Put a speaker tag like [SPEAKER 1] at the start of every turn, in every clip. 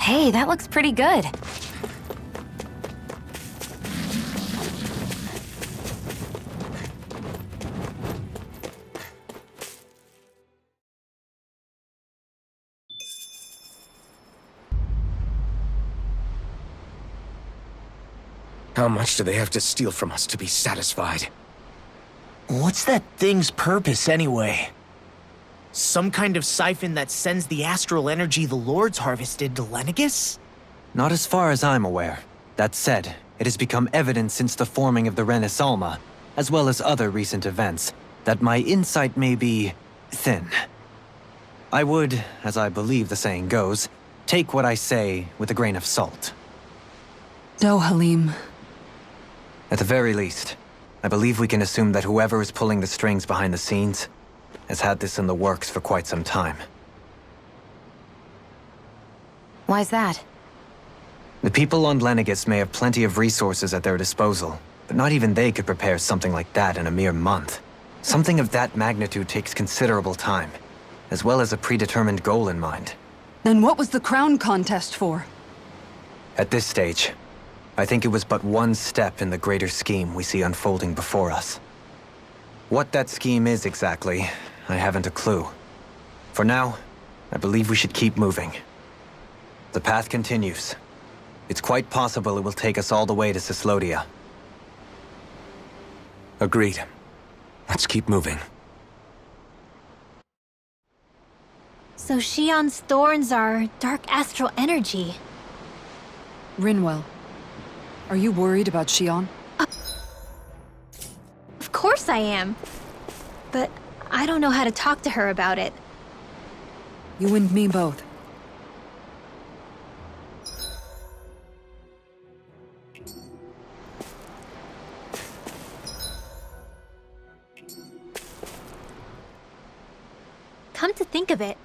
[SPEAKER 1] Hey, that looks pretty good.
[SPEAKER 2] How much do they have to steal from us to be satisfied?
[SPEAKER 3] What's that thing's purpose, anyway? Some kind of siphon that sends the astral energy the Lords harvested to Lenegis?
[SPEAKER 4] Not as far as I'm aware. That said, it has become evident since the forming of the Renaissance, as well as other recent events, that my insight may be thin. I would, as I believe the saying goes, take what I say with a grain of salt.
[SPEAKER 5] Halim.
[SPEAKER 4] At the very least, I believe we can assume that whoever is pulling the strings behind the scenes has had this in the works for quite some time.
[SPEAKER 1] Why's that?
[SPEAKER 4] The people on Lenegis may have plenty of resources at their disposal, but not even they could prepare something like that in a mere month. Something of that magnitude takes considerable time, as well as a predetermined goal in mind.
[SPEAKER 5] Then what was the crown contest for?
[SPEAKER 4] At this stage, I think it was but one step in the greater scheme we see unfolding before us. What that scheme is exactly, I haven't a clue. For now, I believe we should keep moving. The path continues. It's quite possible it will take us all the way to Cyslodia.
[SPEAKER 2] Agreed. Let's keep moving.
[SPEAKER 6] So Shion's thorns are dark astral energy.
[SPEAKER 5] Rinwell. Are you worried about Shion?
[SPEAKER 6] Of course I am. But I don't know how to talk to her about it.
[SPEAKER 5] You and me both.
[SPEAKER 6] Come to think of it,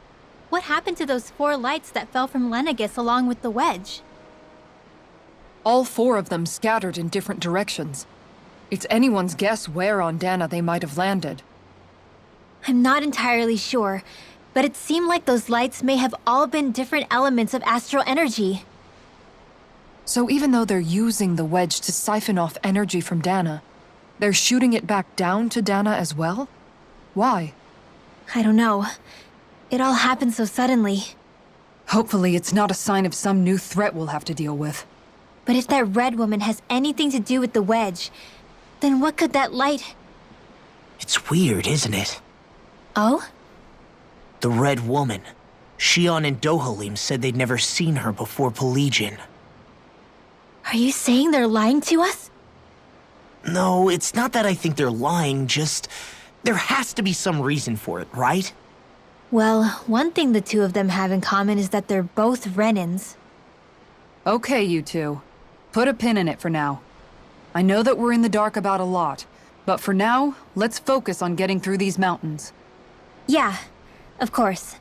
[SPEAKER 6] what happened to those 4 lights that fell from Lenegis along with the wedge?
[SPEAKER 5] All 4 of them scattered in different directions. It's anyone's guess where on Dana they might have landed.
[SPEAKER 6] I'm not entirely sure, but it seemed like those lights may have all been different elements of astral energy.
[SPEAKER 5] So even though they're using the wedge to siphon off energy from Dana, they're shooting it back down to Dana as well? Why?
[SPEAKER 6] I don't know. It all happened so suddenly.
[SPEAKER 5] Hopefully it's not a sign of some new threat we'll have to deal with.
[SPEAKER 6] But if that red woman has anything to do with the wedge, then what could that light...
[SPEAKER 3] It's weird, isn't it?
[SPEAKER 6] Oh?
[SPEAKER 3] The Red Woman. Shion and Dohalim said they'd never seen her before Pelegion.
[SPEAKER 6] Are you saying they're lying to us?
[SPEAKER 3] No, it's not that I think they're lying, just... There has to be some reason for it, right?
[SPEAKER 6] Well, one thing the 2 of them have in common is that they're both Renans.
[SPEAKER 5] Okay, you 2. Put a pin in it for now. I know that we're in the dark about a lot, but for now, let's focus on getting through these mountains.
[SPEAKER 6] Yeah, of course.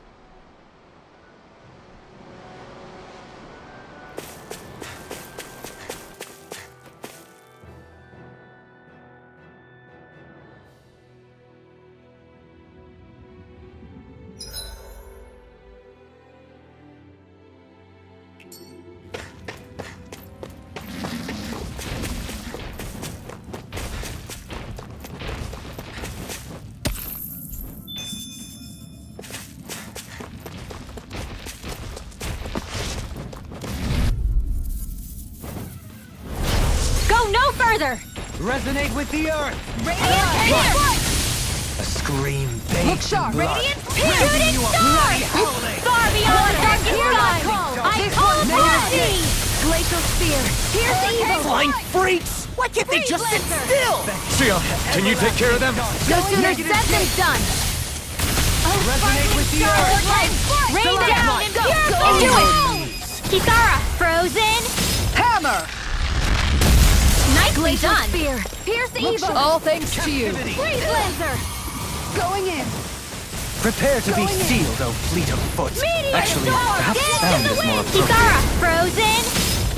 [SPEAKER 6] Further!
[SPEAKER 4] Resonate with the earth!
[SPEAKER 6] Radiant
[SPEAKER 4] A scream bathed
[SPEAKER 5] Look sharp!
[SPEAKER 4] in blood.
[SPEAKER 6] Radiant Shooting Star! Far beyond the darkest sun! I call upon thee! Glacial Spear! Pierce evil!
[SPEAKER 3] Flying freaks! Why can't they just sit still?
[SPEAKER 2] Sion, can you take care of them?
[SPEAKER 6] No sooner said than done!
[SPEAKER 4] Resonate with the earth!
[SPEAKER 6] Rain down and purify! Do it! Kisara! Frozen!
[SPEAKER 5] Hammer!
[SPEAKER 6] Nicely done! Spear! Pierce evil!
[SPEAKER 5] All thanks to you.
[SPEAKER 6] Freeze Lancer! Going in!
[SPEAKER 4] Prepare to be sealed, O fleet of foot.
[SPEAKER 6] Meteor
[SPEAKER 4] Actually,
[SPEAKER 6] storm!
[SPEAKER 4] perhaps
[SPEAKER 6] Dance
[SPEAKER 4] sound
[SPEAKER 6] in the
[SPEAKER 4] is more
[SPEAKER 6] wind!
[SPEAKER 4] appropriate.
[SPEAKER 6] Kisara! Frozen!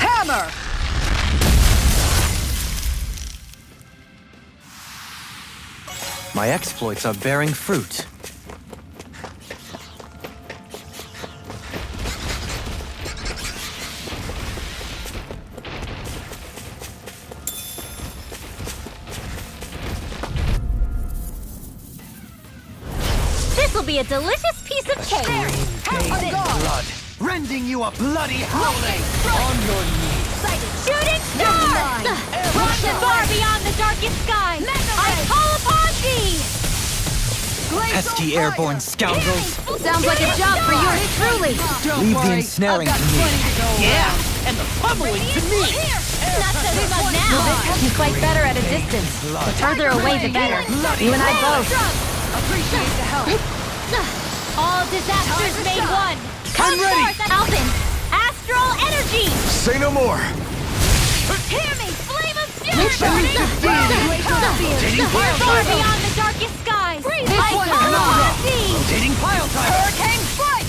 [SPEAKER 5] Hammer!
[SPEAKER 4] My exploits are bearing fruit.
[SPEAKER 6] This'll be a delicious piece of cake.
[SPEAKER 4] Blood, rending you a bloody howling! On your knees!
[SPEAKER 6] Shooting star! From far beyond the darkest skies, I call upon thee!
[SPEAKER 4] Pesky airborne scoundrels!
[SPEAKER 6] Sounds like a job for yours truly.
[SPEAKER 4] Leave the ensnaring to me.
[SPEAKER 3] Yeah, and the pummeling to me.
[SPEAKER 6] Not so smug now.
[SPEAKER 1] You fight better at a distance. The further away, the better. You and I both.
[SPEAKER 5] Appreciate the help.
[SPEAKER 6] All disasters made one.
[SPEAKER 4] I'm ready.
[SPEAKER 6] Forth, Alvin. Astral energy.
[SPEAKER 2] Say no more!
[SPEAKER 6] Hear me, flame of fury. Far beyond the darkest skies, I call upon thee.
[SPEAKER 4] Rotating pile time!
[SPEAKER 5] Hurricane strike!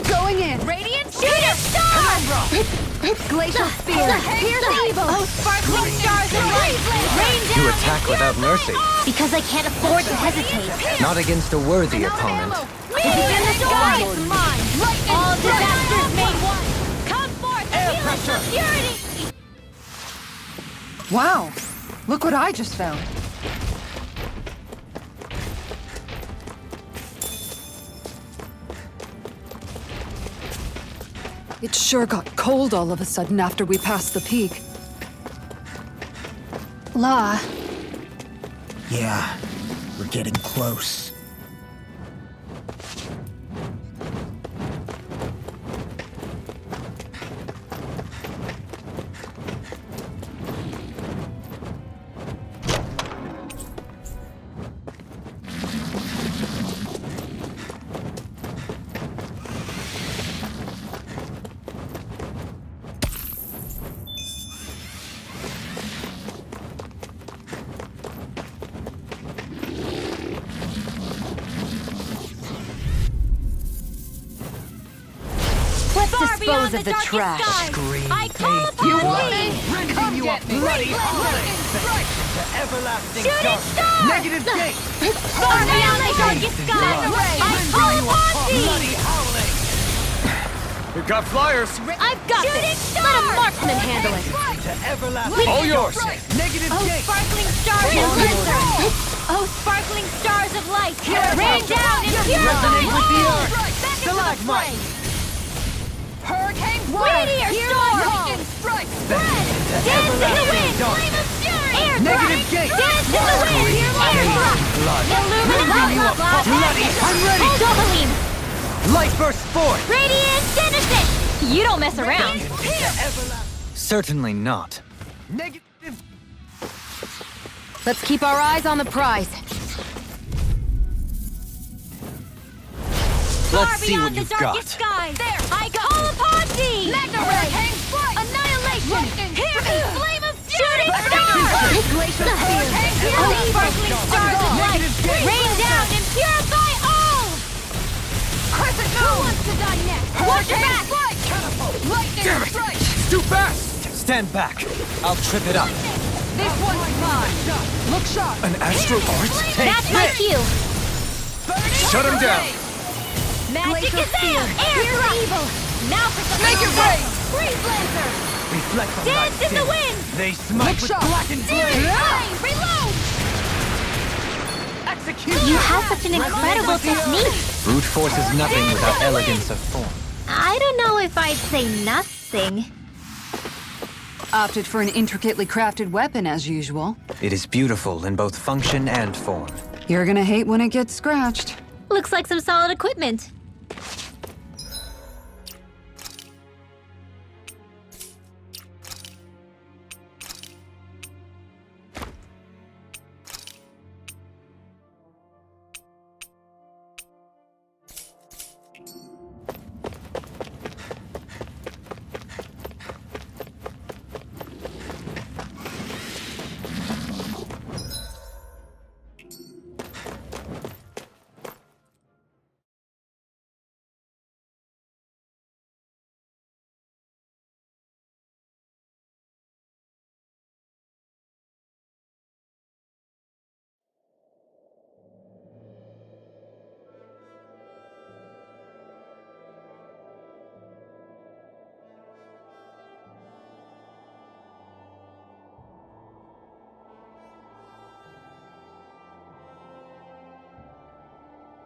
[SPEAKER 5] Going in.
[SPEAKER 6] Radiant shooting star.
[SPEAKER 5] Glacial spear.
[SPEAKER 6] Pierce evil. Oh, sparkling stars of light. Rain down
[SPEAKER 4] You attack
[SPEAKER 6] and
[SPEAKER 4] without
[SPEAKER 6] purify
[SPEAKER 4] mercy.
[SPEAKER 6] all. Because I can't afford to hesitate.
[SPEAKER 4] Not against a worthy opponent.
[SPEAKER 6] In the sky is mine. All disasters made one. Come forth, healers of purity.
[SPEAKER 5] Wow. Look what I just found. It sure got cold all of a sudden after we passed the peak. La,
[SPEAKER 3] Yeah, we're getting close.
[SPEAKER 1] Let's
[SPEAKER 6] Far
[SPEAKER 1] dispose
[SPEAKER 6] beyond
[SPEAKER 1] of the
[SPEAKER 6] darkest
[SPEAKER 1] trash.
[SPEAKER 6] skies,
[SPEAKER 4] Scream,
[SPEAKER 6] I call
[SPEAKER 4] faith,
[SPEAKER 6] upon
[SPEAKER 4] blood,
[SPEAKER 6] thee.
[SPEAKER 4] rending you a bloody howling! To everlasting
[SPEAKER 6] Shooting
[SPEAKER 4] darkness!
[SPEAKER 6] star!
[SPEAKER 4] Negative gate!
[SPEAKER 6] Far beyond the darkest skies, I call upon thee.
[SPEAKER 4] Bloody howling!
[SPEAKER 2] We've got flyers!
[SPEAKER 6] I've got this. Let a marksman handle it.
[SPEAKER 4] To everlasting
[SPEAKER 2] All yours!
[SPEAKER 4] Negative
[SPEAKER 6] Oh,
[SPEAKER 4] gate!
[SPEAKER 6] sparkling stars of light. Oh, sparkling stars of light. Rain down and purify
[SPEAKER 4] Resonate with the
[SPEAKER 6] all.
[SPEAKER 4] earth.
[SPEAKER 6] Back into the
[SPEAKER 4] Stalagmite.
[SPEAKER 6] fray.
[SPEAKER 5] hurricane
[SPEAKER 6] Meteor storm.
[SPEAKER 5] strike.
[SPEAKER 6] Dance in the wind. Flame of fury. Air
[SPEAKER 4] Negative
[SPEAKER 6] strike.
[SPEAKER 4] gate.
[SPEAKER 6] Dance in the wind. Air strike.
[SPEAKER 4] Blood!
[SPEAKER 6] Illuminate.
[SPEAKER 4] Bloody! I'm ready!
[SPEAKER 6] Doubling.
[SPEAKER 4] Light burst forth!
[SPEAKER 6] Radiant Genesis. You don't mess around.
[SPEAKER 4] Certainly not. Negative.
[SPEAKER 1] Let's keep our eyes on the prize.
[SPEAKER 4] Let's see what
[SPEAKER 6] Beyond the
[SPEAKER 4] you've
[SPEAKER 6] darkest
[SPEAKER 4] got.
[SPEAKER 6] skies. There. I call upon thee.
[SPEAKER 5] Hurricane strike.
[SPEAKER 6] Annihilation. Hear me. Flame of shooting stars.
[SPEAKER 5] Glacial spear.
[SPEAKER 6] Oh, sparkling stars of light. Rain down and purify all.
[SPEAKER 5] Crescent
[SPEAKER 6] Who wants to die next? Watch your back.
[SPEAKER 5] Lightning
[SPEAKER 2] Damn it!
[SPEAKER 5] strike.
[SPEAKER 2] It's too fast!
[SPEAKER 4] Stand back. I'll trip it up.
[SPEAKER 5] This one's mine. Look sharp.
[SPEAKER 2] An astral art?
[SPEAKER 6] That's my cue.
[SPEAKER 2] Shut him down!
[SPEAKER 6] Magic
[SPEAKER 5] Glacial
[SPEAKER 6] is there. Air for evil. Now for some
[SPEAKER 5] Make it rain.
[SPEAKER 6] Freeze blazer.
[SPEAKER 4] Reflect on
[SPEAKER 6] Dance
[SPEAKER 4] thy
[SPEAKER 6] in the
[SPEAKER 4] sin.
[SPEAKER 6] wind.
[SPEAKER 4] They smite with
[SPEAKER 5] sharp.
[SPEAKER 4] blackened
[SPEAKER 6] Searing
[SPEAKER 4] blade.
[SPEAKER 6] flame. Reload.
[SPEAKER 4] Execute!
[SPEAKER 6] You have such an incredible technique.
[SPEAKER 4] Brute force is nothing without elegance of form.
[SPEAKER 6] I don't know if I'd say nothing.
[SPEAKER 5] Opted for an intricately crafted weapon as usual.
[SPEAKER 4] It is beautiful in both function and form.
[SPEAKER 5] You're gonna hate when it gets scratched.
[SPEAKER 6] Looks like some solid equipment.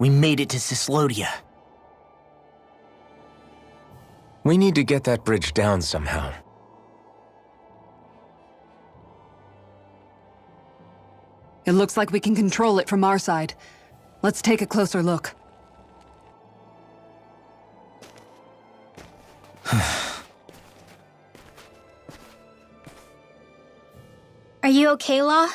[SPEAKER 3] We made it to Cyslodia.
[SPEAKER 2] We need to get that bridge down somehow.
[SPEAKER 5] It looks like we can control it from our side. Let's take a closer look.
[SPEAKER 6] Are you okay, Law?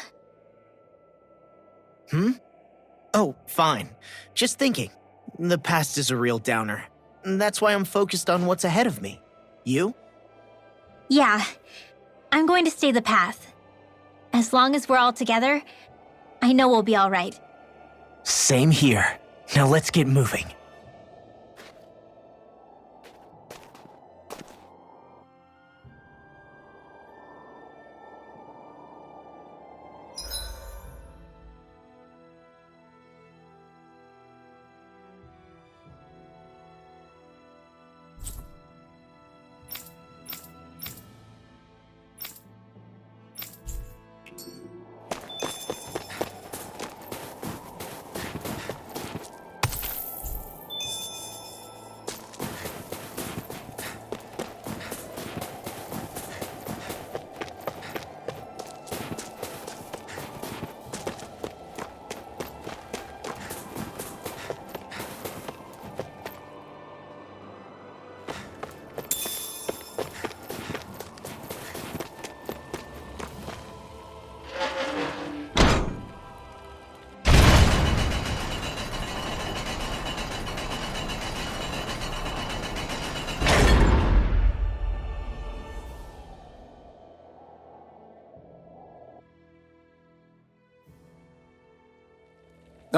[SPEAKER 3] Oh, fine. Just thinking. The past is a real downer. That's why I'm focused on what's ahead of me. You?
[SPEAKER 6] Yeah. I'm going to stay the path. As long as we're all together, I know we'll be all right.
[SPEAKER 3] Same here. Now let's get moving.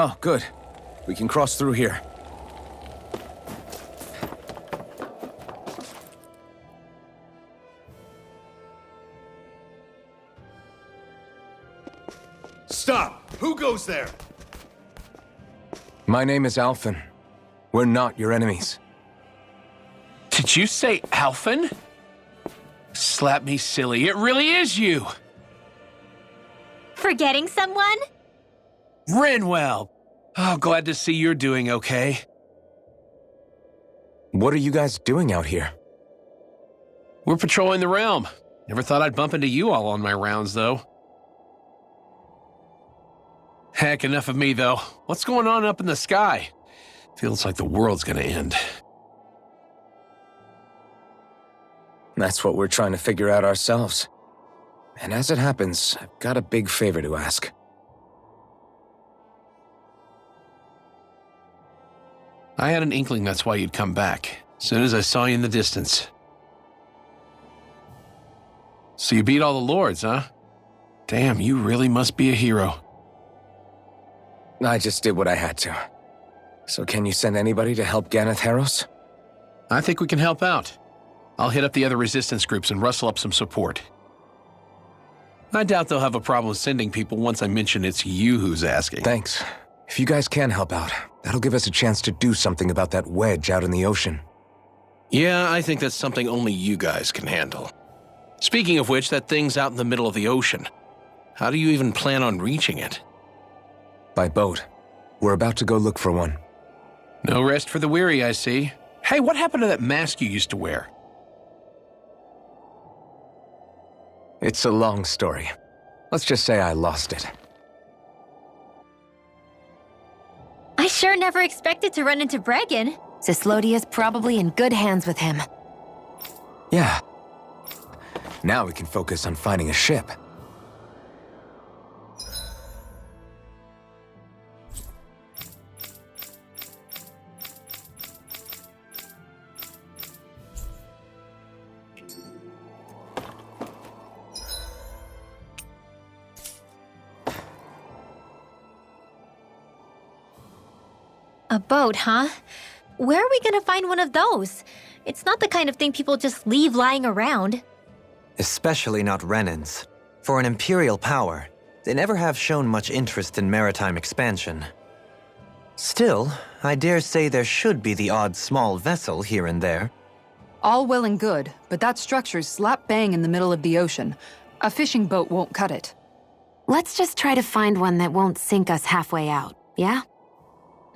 [SPEAKER 2] Oh, good. We can cross through here.
[SPEAKER 7] Stop! Who goes there?
[SPEAKER 2] My name is Alphen. We're not your enemies.
[SPEAKER 7] Did you say Alphen? Slap me silly, it really is you!
[SPEAKER 6] Forgetting someone?
[SPEAKER 7] Renwell! Oh, glad to see you're doing okay.
[SPEAKER 2] What are you guys doing out here?
[SPEAKER 7] We're patrolling the realm. Never thought I'd bump into you all on my rounds, though. Heck, enough of me, though. What's going on up in the sky? Feels like the world's gonna end.
[SPEAKER 2] That's what we're trying to figure out ourselves. And as it happens, I've got a big favor to ask.
[SPEAKER 7] I had an inkling that's why you'd come back, as soon as I saw you in the distance. So you beat all the lords, huh? Damn, you really must be a hero.
[SPEAKER 2] I just did what I had to. So can you send anybody to help Ganeth Harros?
[SPEAKER 7] I think we can help out. I'll hit up the other resistance groups and rustle up some support. I doubt they'll have a problem sending people once I mention it's you who's asking.
[SPEAKER 2] Thanks. If you guys can help out, that'll give us a chance to do something about that wedge out in the ocean.
[SPEAKER 7] Yeah, I think that's something only you guys can handle. Speaking of which, that thing's out in the middle of the ocean. How do you even plan on reaching it?
[SPEAKER 2] By boat. We're about to go look for one.
[SPEAKER 7] No rest for the weary, I see. Hey, what happened to that mask you used to wear?
[SPEAKER 2] It's a long story. Let's just say I lost it.
[SPEAKER 6] I sure never expected to run into Bregon.
[SPEAKER 1] Cyslodia's probably in good hands with him.
[SPEAKER 2] Yeah. Now we can focus on finding a ship.
[SPEAKER 6] A boat, huh? Where are we gonna find one of those? It's not the kind of thing people just leave lying around.
[SPEAKER 4] Especially not Renans. For an imperial power, they never have shown much interest in maritime expansion. Still, I dare say there should be the odd small vessel here and there.
[SPEAKER 5] All well and good, but that structure's slap bang in the middle of the ocean. A fishing boat won't cut it.
[SPEAKER 1] Let's just try to find one that won't sink us halfway out, yeah?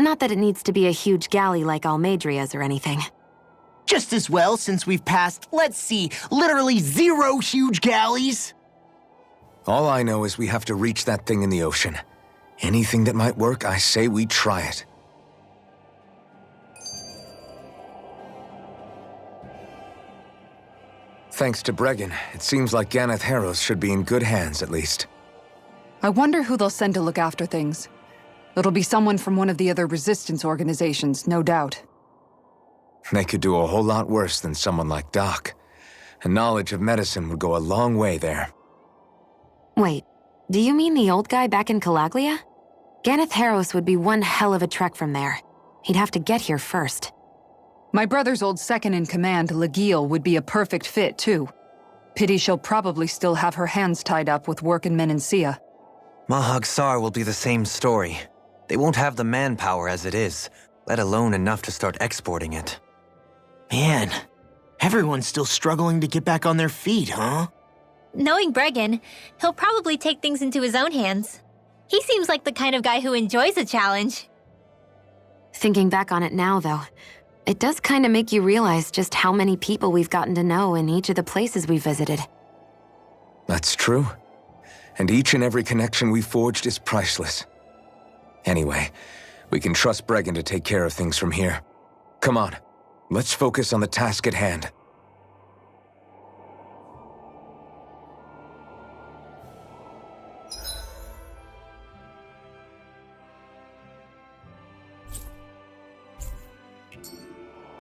[SPEAKER 1] Not that it needs to be a huge galley like Almadria's or anything.
[SPEAKER 3] Just as well, since we've passed, let's see, literally 0 huge galleys.
[SPEAKER 2] All I know is we have to reach that thing in the ocean. Anything that might work, I say we try it. Thanks to Bregon, it seems like Ganeth Harrows should be in good hands, at least.
[SPEAKER 5] I wonder who they'll send to look after things. It'll be someone from one of the other resistance organizations, no doubt.
[SPEAKER 2] They could do a whole lot worse than someone like Doc. A knowledge of medicine would go a long way there.
[SPEAKER 1] Wait, do you mean the old guy back in Calaglia? Ganeth Harrows would be one hell of a trek from there. He'd have to get here first.
[SPEAKER 5] My brother's old second-in-command, Legil, would be a perfect fit, too. Pity she'll probably still have her hands tied up with work in Menancia.
[SPEAKER 4] Mahag Sar will be the same story. They won't have the manpower as it is, let alone enough to start exporting it.
[SPEAKER 3] Man, everyone's still struggling to get back on their feet, huh?
[SPEAKER 6] Knowing Bregon, he'll probably take things into his own hands. He seems like the kind of guy who enjoys a challenge.
[SPEAKER 1] Thinking back on it now, though, it does kind of make you realize just how many people we've gotten to know in each of the places we visited.
[SPEAKER 2] That's true. And each and every connection we forged is priceless. Anyway, we can trust Bregon to take care of things from here. Come on, let's focus on the task at hand.